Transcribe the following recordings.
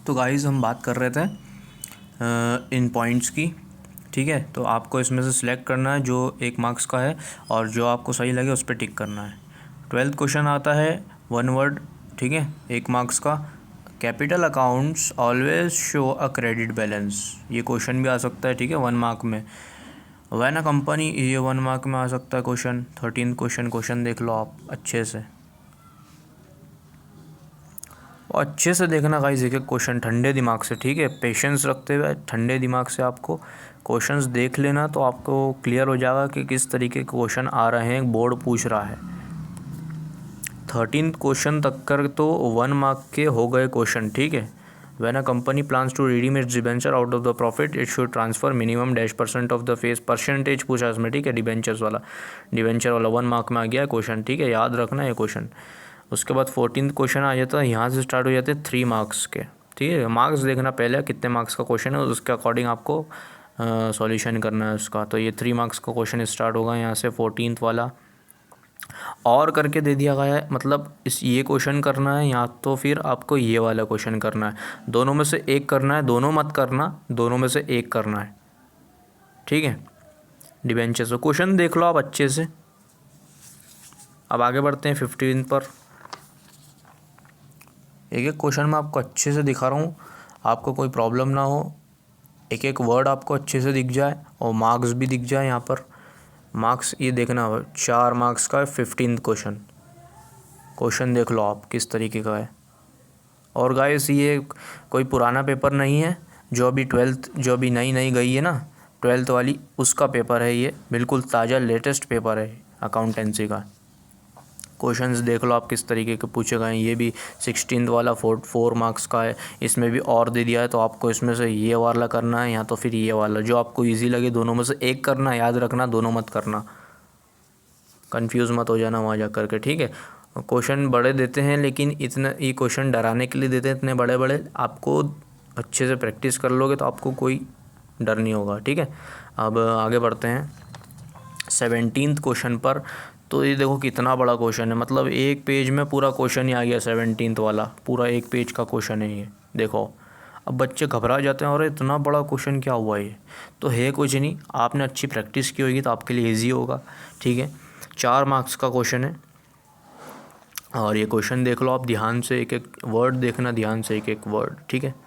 तो गाइस हम बात कर रहे थे इन पॉइंट्स की। ठीक है, तो आपको इसमें से सिलेक्ट करना है जो 1 मार्क्स का है और जो आपको सही लगे उस पर टिक करना है। 12th क्वेश्चन आता है 1 वर्ड, ठीक है, 1 मार्क्स का। Capital accounts always show a credit balance, ये क्वेश्चन भी आ सकता है, ठीक है, 1 मार्क में। व्हेन अ कंपनी, ये 1 मार्क में आ सकता है क्वेश्चन। 13th क्वेश्चन देख लो आप अच्छे से, और अच्छे से देखना गाइस, एक एक क्वेश्चन ठंडे दिमाग से, ठीक है, पेशेंस रखते हुए ठंडे दिमाग से आपको क्वेश्चंस देख लेना, तो आपको क्लियर हो जाएगा कि किस तरीके के क्वेश्चन आ रहे हैं, बोर्ड पूछ रहा है। 13th क्वेश्चन तक कर तो 1 मार्क के हो गए क्वेश्चन, ठीक है। When a company plans to redeem its debenture out of the profit it should transfer minimum -% of the face, percentage पूछा इसमें, ठीक है, डिबेंचर वाला 1 मार्क में आ गया क्वेश्चन, ठीक है, याद रखना ये क्वेश्चन। उसके बाद 14th क्वेश्चन आ जाता है, यहाँ से स्टार्ट हो जाते हैं 3 मार्क्स के, ठीक है। मार्क्स देखना पहले कितने मार्क्स का क्वेश्चन है, उसके अकॉर्डिंग आपको सॉल्यूशन करना है उसका। तो ये 3 मार्क्स का क्वेश्चन स्टार्ट होगा यहाँ से 14th वाला, और करके दे दिया गया है, मतलब इस ये क्वेश्चन करना है या तो फिर आपको ये वाला क्वेश्चन करना है, दोनों में से एक करना है, दोनों मत करना, दोनों में से एक करना है, ठीक है। डिबेंचर से क्वेश्चन देख लो आप अच्छे से। अब आगे बढ़ते हैं 15 पर। एक एक क्वेश्चन मैं आपको अच्छे से दिखा रहा हूँ, आपको कोई प्रॉब्लम ना हो, एक एक वर्ड आपको अच्छे से दिख जाए और मार्क्स भी दिख जाए। यहाँ पर मार्क्स ये देखना, 4 मार्क्स का है 15th क्वेश्चन देख लो आप किस तरीके का है। और गाइस ये कोई पुराना पेपर नहीं है, जो अभी 12th जो अभी नई नई गई है ना 12th वाली, उसका पेपर है ये, बिल्कुल ताज़ा लेटेस्ट पेपर है अकाउंटेंसी का। क्वेश्चंस देख लो आप किस तरीके के पूछे गए हैं। ये भी 16th वाला 4 मार्क्स का है, इसमें भी और दे दिया है, तो आपको इसमें से ये वाला करना है या तो फिर ये वाला, जो आपको इजी लगे दोनों में से एक करना है, याद रखना दोनों मत करना, कंफ्यूज मत हो जाना वहाँ जा कर के, ठीक है। क्वेश्चन बड़े देते हैं, लेकिन इतना ये क्वेश्चन डराने के लिए देते हैं इतने बड़े बड़े, आपको अच्छे से प्रैक्टिस कर लोगे तो आपको कोई डर नहीं होगा, ठीक है। अब आगे बढ़ते हैं 17th क्वेश्चन पर। तो ये देखो कितना बड़ा क्वेश्चन है, मतलब एक पेज में पूरा क्वेश्चन ही आ गया 17th वाला, पूरा 1 पेज का क्वेश्चन है ये, देखो। अब बच्चे घबरा जाते हैं, और इतना बड़ा क्वेश्चन क्या हुआ ये, तो है कुछ नहीं, आपने अच्छी प्रैक्टिस की होगी तो आपके लिए ईजी होगा, ठीक है। 4 मार्क्स का क्वेश्चन है, और ये क्वेश्चन देख लो आप ध्यान से, एक एक वर्ड देखना ध्यान से, एक एक वर्ड, ठीक है।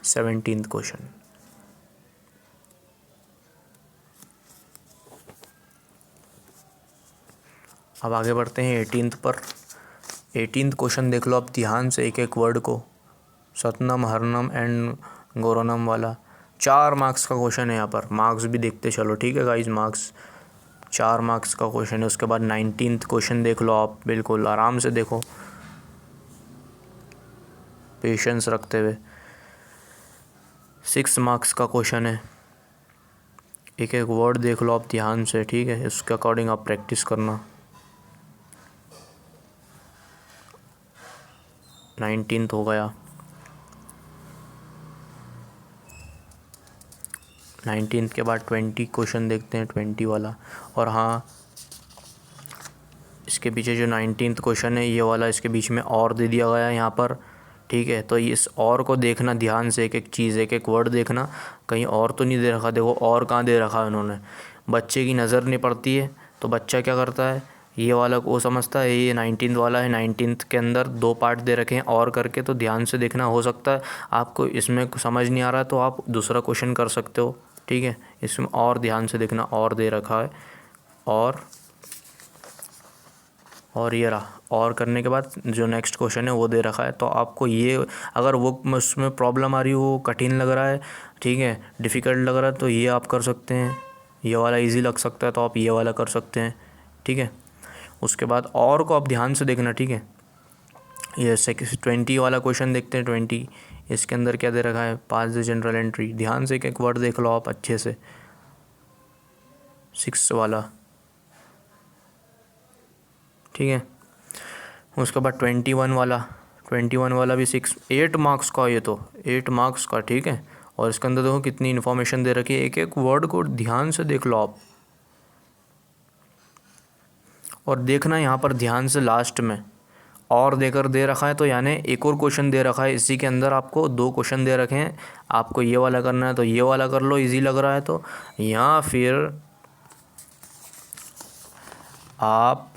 सेवनटीन्थ क्वेश्चन, अब आगे बढ़ते हैं 18th पर। 18th क्वेश्चन देख लो आप ध्यान से, एक एक वर्ड को, सतनम हरनम एंड गोरनम वाला। 4 मार्क्स का क्वेश्चन है यहाँ पर, मार्क्स भी देखते चलो, ठीक है गाइज। मार्क्स 4 मार्क्स का क्वेश्चन है। उसके बाद 19th क्वेश्चन देख लो आप, बिल्कुल आराम से देखो, पेशेंस रखते हुए। 6 मार्क्स का क्वेश्चन है, एक एक वर्ड देख लो आप ध्यान से, ठीक है, इसके अकॉर्डिंग आप प्रैक्टिस करना। 19th हो गया। 19th के बाद 20 क्वेश्चन देखते हैं, 20 वाला। और हाँ, इसके पीछे जो 19th क्वेश्चन है ये वाला, इसके बीच में और दे दिया गया है यहाँ पर, ठीक है। तो इस और को देखना ध्यान से, एक एक चीज़, एक एक वर्ड देखना, कहीं और तो नहीं दे रखा, देखो और कहाँ दे रखा है उन्होंने। बच्चे की नज़र नहीं पड़ती है, तो बच्चा क्या करता है, ये वाला वो समझता है ये 19th वाला है। 19th के अंदर 2 पार्ट दे रखे हैं और करके, तो ध्यान से देखना। हो सकता है आपको इसमें समझ नहीं आ रहा तो आप दूसरा क्वेश्चन कर सकते हो, ठीक है। इसमें और ध्यान से देखना, और दे रखा है, और ये रहा, और करने के बाद जो नेक्स्ट क्वेश्चन है वो दे रखा है। तो आपको ये, अगर वो उसमें प्रॉब्लम आ रही हो, कठिन लग रहा है, ठीक है, डिफ़िकल्ट लग रहा है, तो ये आप कर सकते हैं। ये वाला इजी लग सकता है तो आप ये वाला कर सकते हैं, ठीक है। उसके बाद और को आप ध्यान से देखना, ठीक है। ये 20 वाला क्वेश्चन देखते हैं। 20 इसके अंदर क्या दे रखा है, पास द जनरल एंट्री, ध्यान से एक एक वर्ड देख लो आप अच्छे से। 6 वाला, ठीक है। उसके बाद 21 वाला भी 8 मार्क्स का, ये तो 8 मार्क्स का, ठीक है। और इसके अंदर देखो कितनी इन्फॉर्मेशन दे रखी है, एक एक वर्ड को ध्यान से देख लो आप। और देखना यहाँ पर ध्यान से लास्ट में और देकर दे रखा है, तो यानी एक और क्वेश्चन दे रखा है, इसी के अंदर आपको 2 क्वेश्चन दे रखे हैं, आपको ये वाला करना है तो ये वाला कर लो, इजी लग रहा है तो, या फिर आप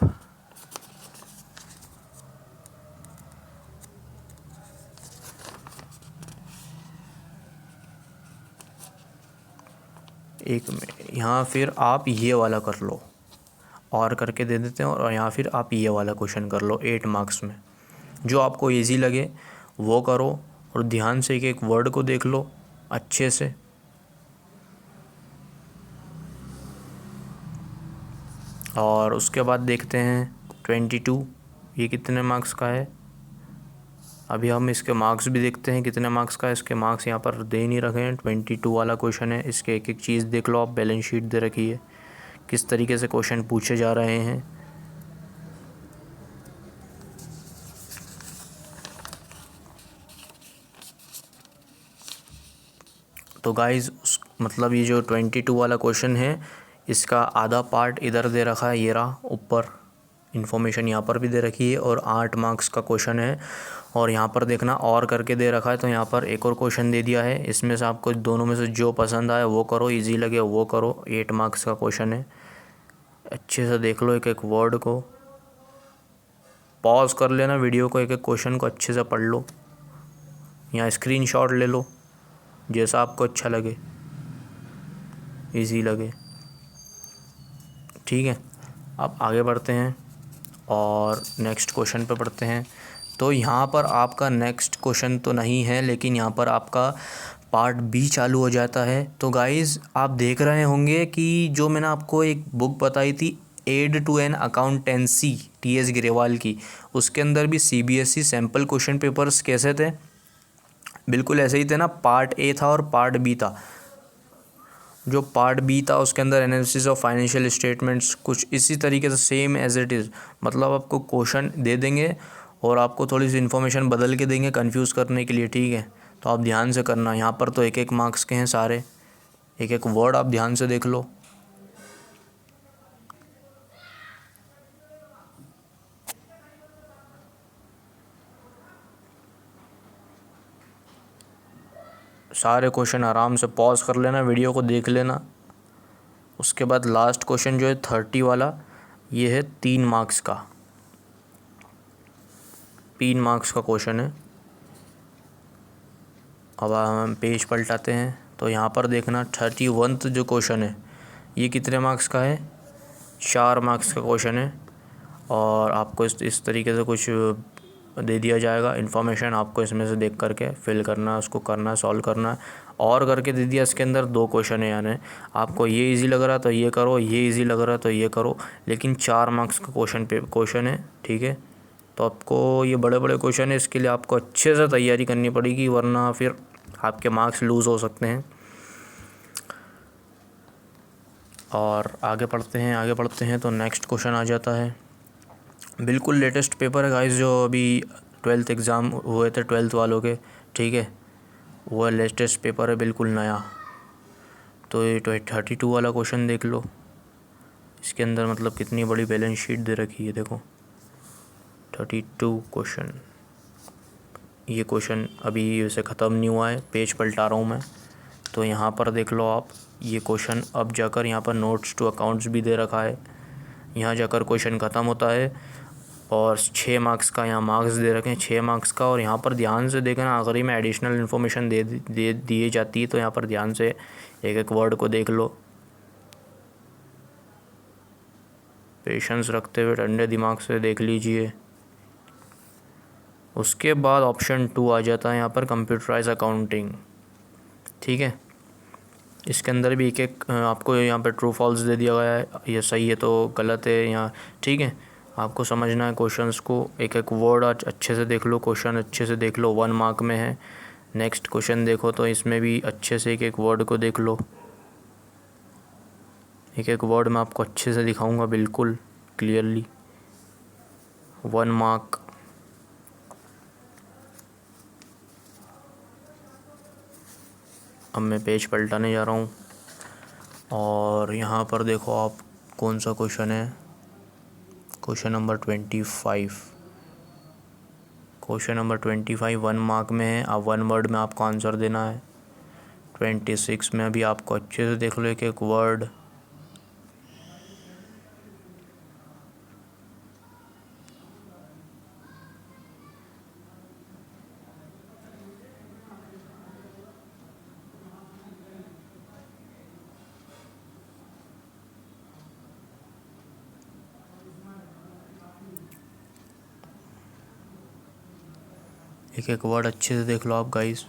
एक मिनट, यहाँ फिर आप ये वाला कर लो और करके दे देते हैं, और यहाँ फिर आप ये वाला क्वेश्चन कर लो 8 मार्क्स में, जो आपको इजी लगे वो करो, और ध्यान से एक एक वर्ड को देख लो अच्छे से। और उसके बाद देखते हैं 22, ये कितने मार्क्स का है। अभी हम इसके मार्क्स भी देखते हैं कितने मार्क्स का है। इसके मार्क्स यहाँ पर दे नहीं रखे हैं, 22 वाला क्वेश्चन है। इसके एक एक चीज़ देख लो आप, बैलेंस शीट दे रखी है, किस तरीके से क्वेश्चन पूछे जा रहे हैं। तो गाइज़ मतलब ये जो 22 वाला क्वेश्चन है, इसका आधा पार्ट इधर दे रखा है, ये रहा ऊपर इन्फॉर्मेशन यहाँ पर भी दे रखी है, और 8 मार्क्स का क्वेश्चन है। और यहाँ पर देखना और करके दे रखा है, तो यहाँ पर एक और क्वेश्चन दे दिया है, इसमें से आपको दोनों में से जो पसंद आए वो करो, इजी लगे वो करो। 8 मार्क्स का क्वेश्चन है, अच्छे से देख लो एक एक वर्ड को, पॉज कर लेना वीडियो को, एक एक क्वेश्चन को अच्छे से पढ़ लो, या स्क्रीनशॉट ले लो, जैसा आपको अच्छा लगे, इजी लगे। ठीक है, अब आगे बढ़ते हैं और नेक्स्ट क्वेश्चन पे पढ़ते हैं। तो यहाँ पर आपका नेक्स्ट क्वेश्चन तो नहीं है, लेकिन यहाँ पर आपका पार्ट बी चालू हो जाता है। तो गाइज़ आप देख रहे होंगे कि जो मैंने आपको एक बुक बताई थी, aid to an accountancy, T S. Grewal की, उसके अंदर भी सीबीएसई सैम्पल क्वेश्चन पेपर्स कैसे थे, बिल्कुल ऐसे ही थे ना। पार्ट ए था और पार्ट बी था। जो पार्ट बी था उसके अंदर एनालिसिस ऑफ फाइनेंशियल स्टेटमेंट्स, कुछ इसी तरीके से सेम एज इट इज़, मतलब आपको क्वेश्चन दे देंगे और आपको थोड़ी सी इन्फॉर्मेशन बदल के देंगे कंफ्यूज करने के लिए। ठीक है, तो आप ध्यान से करना। यहाँ पर तो एक एक मार्क्स के हैं सारे, एक एक वर्ड आप ध्यान से देख लो। सारे क्वेश्चन आराम से पॉज कर लेना, वीडियो को देख लेना। उसके बाद लास्ट क्वेश्चन जो है 30 वाला, ये है 3 मार्क्स का, 3 मार्क्स का क्वेश्चन है। अब हम पेज पलटाते हैं, तो यहाँ पर देखना 31 जो क्वेश्चन है, ये कितने मार्क्स का है, 4 मार्क्स का क्वेश्चन है। और आपको इस तरीके से कुछ दे दिया जाएगा इन्फॉर्मेशन, आपको इसमें से देख करके फिल करना है, उसको करना है, सॉल्व करना है। और करके दे दिया, इसके अंदर 2 क्वेश्चन है, यानी आपको ये इजी लग रहा है तो ये करो, ये इजी लग रहा है तो ये करो, लेकिन 4 मार्क्स का क्वेश्चन है। ठीक है, तो आपको ये बड़े बड़े क्वेश्चन है, इसके लिए आपको अच्छे से तैयारी करनी पड़ेगी, वरना फिर आपके मार्क्स लूज़ हो सकते हैं। और आगे पढ़ते हैं तो नेक्स्ट क्वेश्चन आ जाता है, बिल्कुल लेटेस्ट पेपर है गाइस, जो अभी 12th एग्ज़ाम हुए थे 12th वालों के। ठीक है, वो लेटेस्ट पेपर है, बिल्कुल नया। तो ये 32 वाला क्वेश्चन देख लो, इसके अंदर मतलब कितनी बड़ी बैलेंस शीट दे रखी है, देखो 32 क्वेश्चन। ये क्वेश्चन अभी वैसे ख़त्म नहीं हुआ है, पेज पलटा रहा हूँ मैं। तो यहाँ पर देख लो आप, ये क्वेश्चन अब जाकर यहाँ पर नोट्स टू अकाउंट्स भी दे रखा है, यहाँ जाकर क्वेश्चन ख़त्म होता है। और 6 मार्क्स का यहाँ मार्क्स दे रखे हैं, 6 मार्क्स का। और यहाँ पर ध्यान से देखना, आखिरी में एडिशनल इन्फॉर्मेशन दे दिए जाती है, तो यहाँ पर ध्यान से एक एक वर्ड को देख लो, पेशेंस रखते हुए ठंडे दिमाग से देख लीजिए। उसके बाद ऑप्शन 2 आ जाता है यहाँ पर, कंप्यूटराइज अकाउंटिंग। ठीक है, इसके अंदर भी एक एक आपको यहाँ पे ट्रू फॉल्स दे दिया गया है, ये सही है तो गलत है यहाँ। ठीक है, आपको समझना है क्वेश्चंस को, एक एक वर्ड अच्छे से देख लो, क्वेश्चन अच्छे से देख लो, 1 मार्क में है। नेक्स्ट क्वेश्चन देखो तो इसमें भी अच्छे से एक एक वर्ड को देख लो, एक एक वर्ड मैं आपको अच्छे से दिखाऊंगा बिल्कुल क्लियरली, 1 मार्क। अब मैं पेज पलटाने जा रहा हूँ, और यहाँ पर देखो आप कौन सा क्वेश्चन है, question number 25। Question number 25 1 mark में है। अब 1 वर्ड में आपको आंसर देना है। 26 में अभी आपको अच्छे से देख लो एक एक वर्ड। एक एक वर्ड अच्छे से देख लो आप गाइस,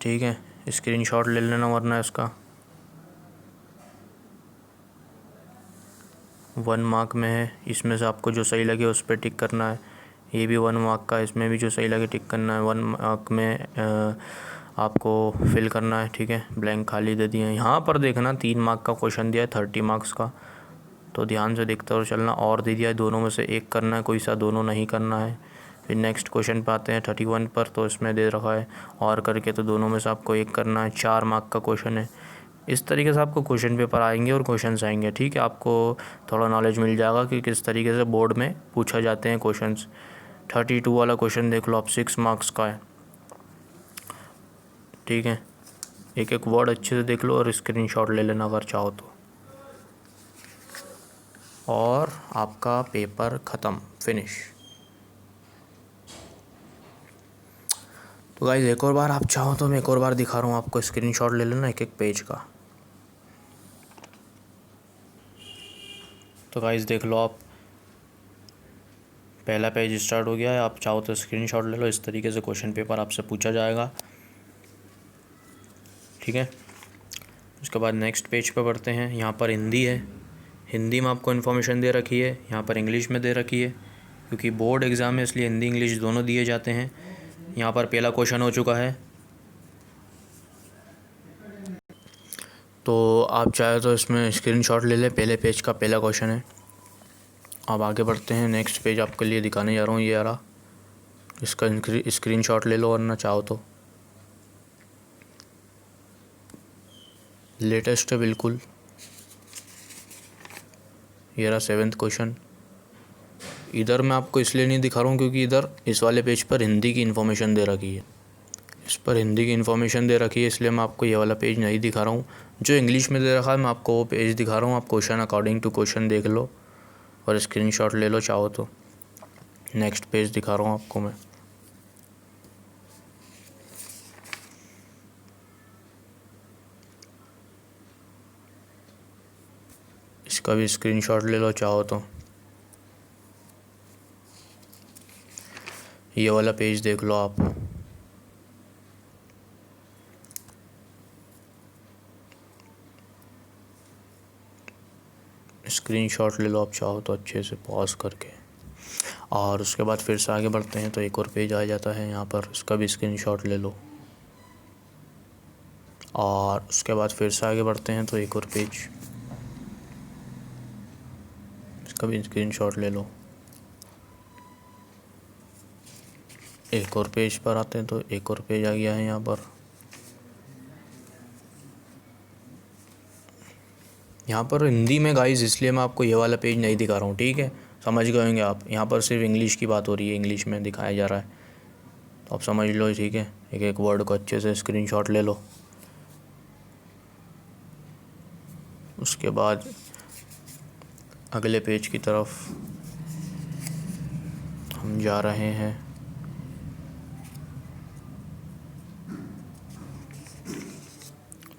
ठीक है। स्क्रीनशॉट ले लेना वरना इसका 1 मार्क में है। इसमें से आपको जो सही लगे उस पर टिक करना है। ये भी 1 मार्क का, इसमें भी जो सही लगे टिक करना है। 1 मार्क में आपको फिल करना है, ठीक है। ब्लैंक खाली दे दिए हैं। यहाँ पर देखना 3 मार्क का क्वेश्चन दिया है 30 मार्क्स का, तो ध्यान से देखते हुए चलना। और दे दिया है दोनों में से एक करना है, कोई सा दोनों नहीं करना है। फिर नेक्स्ट क्वेश्चन पे आते हैं 31 पर, तो इसमें दे रखा है और करके, तो दोनों में से आपको एक करना है। 4 मार्क का क्वेश्चन है। इस तरीके से आपको क्वेश्चन पेपर आएंगे और क्वेश्चंस आएंगे, ठीक है। आपको थोड़ा नॉलेज मिल जाएगा कि किस तरीके से बोर्ड में पूछा जाते हैं क्वेश्चंस। 32 वाला क्वेश्चन देख लो आप, 6 मार्क्स का है, ठीक है। एक एक वर्ड अच्छे से देख लो और स्क्रीनशॉट ले लेना अगर चाहो तो, और आपका पेपर ख़त्म, फिनिश। तो गाइस एक और बार आप चाहो तो मैं एक और बार दिखा रहा हूँ आपको, स्क्रीनशॉट ले लेना एक एक पेज का। तो गाइस देख लो आप, पहला पेज स्टार्ट हो गया है। आप चाहो तो स्क्रीनशॉट ले लो। इस तरीके से क्वेश्चन पेपर आपसे पूछा जाएगा, ठीक है। उसके बाद नेक्स्ट पेज पे बढ़ते हैं। यहाँ पर हिंदी है। हिंदी में आपको इन्फॉर्मेशन दे रखी है, यहाँ पर इंग्लिश में दे रखी है, क्योंकि बोर्ड एग्ज़ाम है इसलिए हिंदी इंग्लिश दोनों दिए जाते हैं। यहाँ पर पहला क्वेश्चन हो चुका है, तो आप चाहे तो इसमें स्क्रीनशॉट ले लें। पहले पेज का पहला क्वेश्चन है। अब आगे बढ़ते हैं। नेक्स्ट पेज आपके लिए दिखाने जा रहा हूँ, ये आ रहा, इसका स्क्रीनशॉट ले लो वरना चाहो तो। लेटेस्ट है बिल्कुल। ये रहा 7th क्वेश्चन। इधर मैं आपको इसलिए नहीं दिखा रहा हूँ क्योंकि इधर इस वाले पेज पर हिंदी की इन्फॉर्मेशन दे रखी है। इस पर हिंदी की इन्फॉर्मेशन दे रखी है, इसलिए मैं आपको ये वाला पेज नहीं दिखा रहा हूँ। जो इंग्लिश में दे रखा है मैं आपको वो पेज दिखा रहा हूँ। आप क्वेश्चन अकॉर्डिंग टू क्वेश्चन देख लो और स्क्रीनशॉट ले लो चाहो तो। नेक्स्ट पेज दिखा रहा हूँ आपको मैं। इसका भी स्क्रीनशॉट ले लो चाहो तो। ये वाला पेज देख लो आप। स्क्रीनशॉट ले लो आप चाहो तो अच्छे से पॉज करके। और उसके बाद फिर से आगे बढ़ते हैं तो एक और पेज आ जाता है यहाँ पर, इसका भी स्क्रीनशॉट ले लो। और उसके बाद फिर से आगे बढ़ते हैं तो एक और पेज, इसका भी स्क्रीनशॉट ले लो। एक और पेज पर आते हैं तो एक और पेज आ गया है यहाँ पर। यहाँ पर हिंदी में गाइस इसलिए मैं आपको ये वाला पेज नहीं दिखा रहा हूँ, ठीक है। समझ गए होंगे आप, यहाँ पर सिर्फ इंग्लिश की बात हो रही है, इंग्लिश में दिखाया जा रहा है, तो आप समझ लो, ठीक है। एक एक वर्ड को अच्छे से स्क्रीनशॉट ले लो। उसके बाद अगले पेज की तरफ हम जा रहे हैं।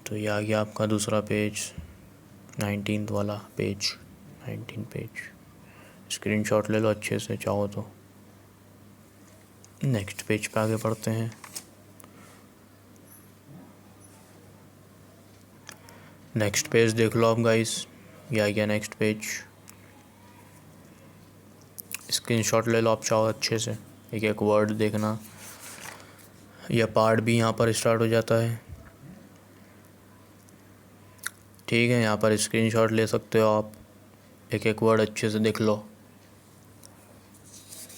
तो ये आ गया आपका दूसरा पेज, 19th वाला पेज, 19 पेज। स्क्रीनशॉट ले लो अच्छे से चाहो तो। नेक्स्ट पेज पे आगे बढ़ते हैं। नेक्स्ट पेज देख लो आप गाइस, ये आ गया नेक्स्ट पेज। स्क्रीनशॉट ले लो आप चाहो अच्छे से। एक एक वर्ड देखना। यह पार्ट भी यहाँ पर स्टार्ट हो जाता है, ठीक है। यहाँ पर स्क्रीनशॉट ले सकते हो आप। एक एक वर्ड अच्छे से देख लो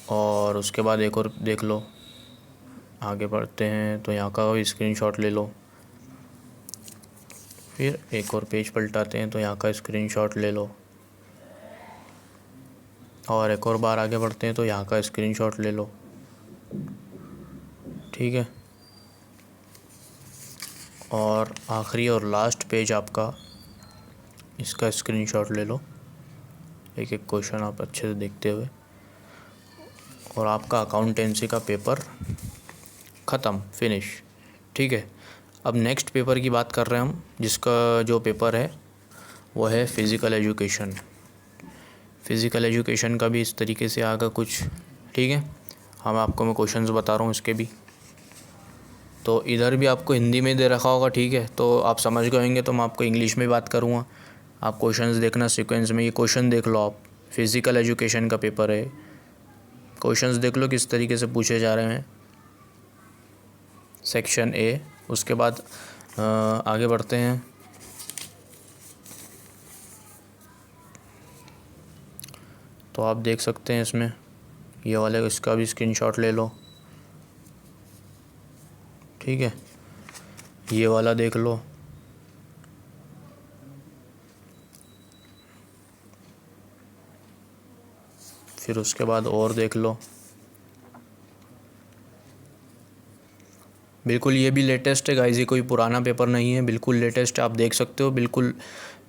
और उसके बाद एक और देख लो। आगे बढ़ते हैं तो यहाँ का भी स्क्रीनशॉट ले लो। फिर एक और पेज पलटाते हैं तो यहाँ का स्क्रीनशॉट ले लो। और एक और बार आगे बढ़ते हैं तो यहाँ का स्क्रीनशॉट ले लो, ठीक है। और आखिरी और लास्ट पेज आपका, इसका स्क्रीनशॉट ले लो, एक एक क्वेश्चन आप अच्छे से देखते हुए, और आपका अकाउंटेंसी का पेपर ख़त्म, फिनिश, ठीक है। अब नेक्स्ट पेपर की बात कर रहे हैं हम, जिसका जो पेपर है वो है फ़िज़िकल एजुकेशन। फ़िज़िकल एजुकेशन का भी इस तरीके से आगा कुछ, ठीक है। हम आपको मैं क्वेश्चंस बता रहा हूँ इसके भी, तो इधर भी आपको हिंदी में दे रखा होगा, ठीक है। तो आप समझ गए होंगे, तो मैं आपको इंग्लिश में बात करूँगा। आप क्वेश्चंस देखना सीक्वेंस में, ये क्वेश्चन देख लो आप, फ़िज़िकल एजुकेशन का पेपर है, क्वेश्चंस देख लो किस तरीके से पूछे जा रहे हैं। सेक्शन ए, उसके बाद आगे बढ़ते हैं। तो आप देख सकते हैं इसमें ये वाले, इसका भी स्क्रीनशॉट ले लो, ठीक है। ये वाला देख लो, फिर उसके बाद और देख लो, बिल्कुल ये भी लेटेस्ट है गाइस, ये कोई पुराना पेपर नहीं है, बिल्कुल लेटेस्ट आप देख सकते हो, बिल्कुल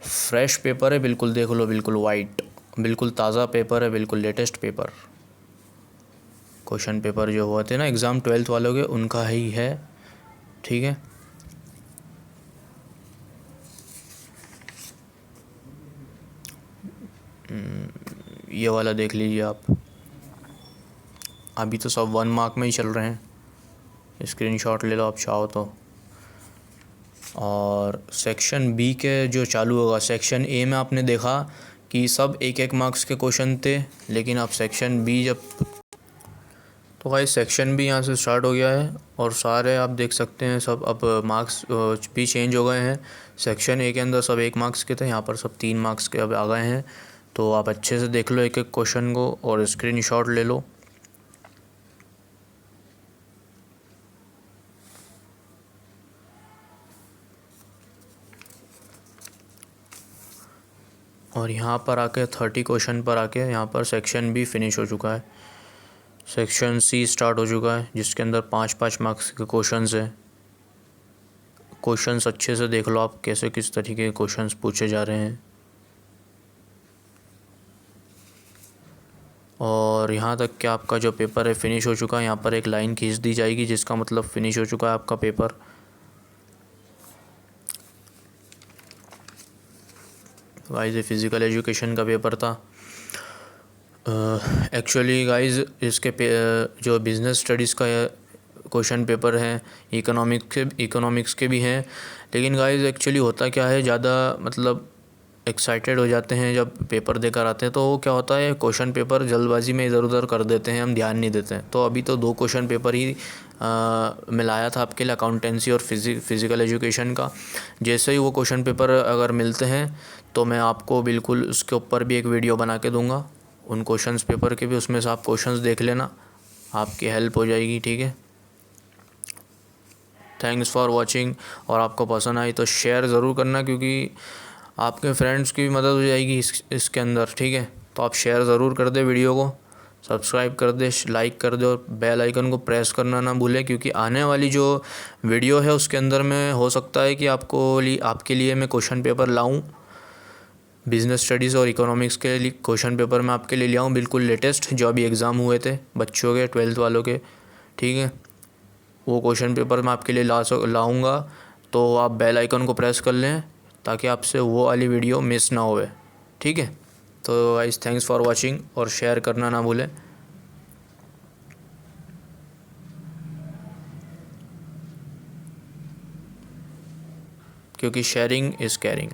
फ्रेश पेपर है, बिल्कुल देख लो, बिल्कुल वाइट, बिल्कुल ताज़ा पेपर है, बिल्कुल लेटेस्ट पेपर। क्वेश्चन पेपर जो हुए थे ना एग्ज़ाम 12th वालों के, उनका ही है, ठीक है। ये वाला देख लीजिए आप, अभी तो सब 1 मार्क में ही चल रहे हैं, स्क्रीनशॉट ले लो आप चाहो तो। और सेक्शन बी के जो चालू होगा, सेक्शन ए में आपने देखा कि सब 1-1 मार्क्स के क्वेश्चन थे, लेकिन अब सेक्शन बी जब, तो भाई सेक्शन बी यहाँ से स्टार्ट हो गया है, और सारे आप देख सकते हैं सब अब मार्क्स भी चेंज हो गए हैं। सेक्शन ए के अंदर सब 1 मार्क्स के थे, यहाँ पर सब 3 मार्क्स के अब आ गए हैं। तो आप अच्छे से देख लो एक एक क्वेश्चन को और स्क्रीनशॉट ले लो। और यहाँ पर आके 30 क्वेश्चन पर आके यहाँ पर सेक्शन बी फिनिश हो चुका है। सेक्शन सी स्टार्ट हो चुका है, जिसके अंदर 5-5 मार्क्स के क्वेश्चंस हैं। क्वेश्चंस अच्छे से देख लो आप, कैसे किस तरीके के क्वेश्चंस पूछे जा रहे हैं। और यहाँ तक कि आपका जो पेपर है फिनिश हो चुका है, यहाँ पर एक लाइन खींच दी जाएगी, जिसका मतलब फिनिश हो चुका है आपका पेपर। गाइस ये फ़िज़िकल एजुकेशन का पेपर था। एक्चुअली गाइस इसके जो बिज़नेस स्टडीज़ का क्वेश्चन पेपर है, इकोनॉमिक्स के भी हैं, लेकिन गाइस एक्चुअली होता क्या है, ज़्यादा मतलब एक्साइटेड हो जाते हैं जब पेपर देकर आते हैं, तो वो क्या होता है, क्वेश्चन पेपर जल्दबाजी में इधर उधर कर देते हैं, हम ध्यान नहीं देते हैं। तो अभी तो 2 क्वेश्चन पेपर ही मिलाया था आपके लिए, अकाउंटेंसी और फ़िज़िकल एजुकेशन का। जैसे ही वो क्वेश्चन पेपर अगर मिलते हैं तो मैं आपको बिल्कुल उसके ऊपर भी एक वीडियो बना के दूँगा, उन क्वेश्चंस पेपर के भी, उसमें से आप क्वेश्चंस देख लेना, आपकी हेल्प हो जाएगी, ठीक है। Thanks for watching. और आपको पसंद आई तो शेयर ज़रूर करना, क्योंकि आपके फ्रेंड्स की भी मदद हो जाएगी इसके अंदर, ठीक है। तो आप शेयर ज़रूर कर दे वीडियो को, सब्सक्राइब कर दे, लाइक कर दे, और बेल आइकन को प्रेस करना ना भूलें, क्योंकि आने वाली जो वीडियो है उसके अंदर में हो सकता है कि आपके लिए मैं क्वेश्चन पेपर लाऊँ, बिज़नेस स्टडीज़ और इकोनॉमिक्स के लिए क्वेश्चन पेपर मैं आपके लिए ले आऊँ, बिल्कुल लेटेस्ट, जो अभी एग्ज़ाम हुए थे बच्चों के 12th वालों के, ठीक है। वो क्वेश्चन पेपर मैं आपके लिए लाऊँगा। तो आप बेल आइकन को प्रेस कर लें, ताकि आपसे वो वाली वीडियो मिस ना होवे, ठीक है। तो गाइस थैंक्स फॉर वाचिंग, और शेयर करना ना भूलें, क्योंकि शेयरिंग इज़ केयरिंग।